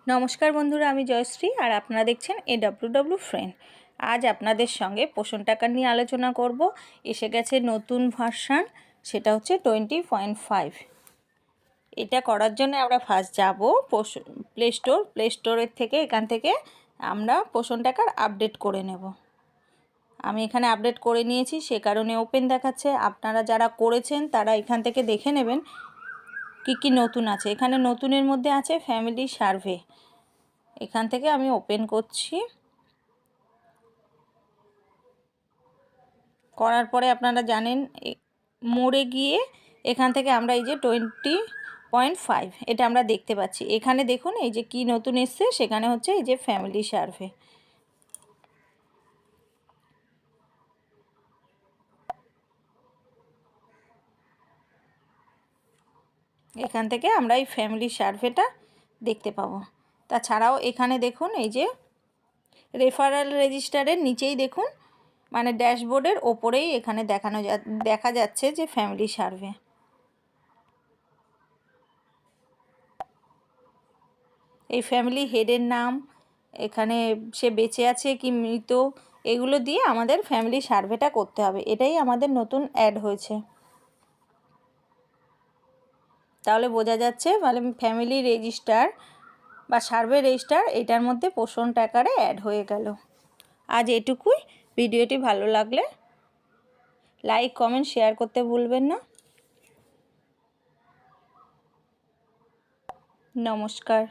নমস্কার বন্ধুরা, আমি জয়শ্রী আর আপনারা দেখছেন AWW ফ্রেন্ড। আজ আপনাদের সঙ্গে পোষণ টাকা নিয়ে আলোচনা করব। এসে গেছে নতুন ভার্সান, সেটা হচ্ছে 20.5। এটা করার জন্য আমরা ফার্স্ট যাব প্লে স্টোরের থেকে, এখান থেকে আমরা পোষণ টাকার আপডেট করে নেব। আমি এখানে আপডেট করে নিয়েছি, সে কারণে ওপেন দেখাচ্ছে। আপনারা যারা করেছেন তারা এখান থেকে দেখে নেবেন কি নতুন আছে। এখানে নতুনের মধ্যে আছে ফ্যামিলি সার্ভে। এখান থেকে আমি ওপেন করছি। করার পরে আপনারা জানেন মোড়ে গিয়ে এখান থেকে আমরা এই যে 20.5 এটা আমরা দেখতে পাচ্ছি। এখানে দেখুন এই যে কি নতুন এসছে, সেখানে হচ্ছে এই যে ফ্যামিলি সার্ভে। এখান থেকে আমরা এই ফ্যামিলি সার্ভেটা দেখতে পাবো। তাছাড়াও এখানে দেখুন এই যে রেফারেল রেজিস্টারের নিচেই দেখুন, মানে ড্যাশবোর্ডের ওপরেই এখানে দেখা যাচ্ছে যে ফ্যামিলি সার্ভে। এই ফ্যামিলি হেডের নাম, এখানে সে বেঁচে আছে কি মৃত, এগুলো দিয়ে আমাদের ফ্যামিলি সার্ভেটা করতে হবে। এটাই আমাদের নতুন অ্যাড হয়েছে। তাহলে বোঝা যাচ্ছে মানে ফ্যামিলি রেজিস্টার বা সার্ভে রেজিস্টার এটার মধ্যে পোষণ টাকারে অ্যাড হয়ে গেল। আজ এটুকুই। ভিডিওটি ভালো লাগলে লাইক কমেন্ট শেয়ার করতে ভুলবেন না। নমস্কার।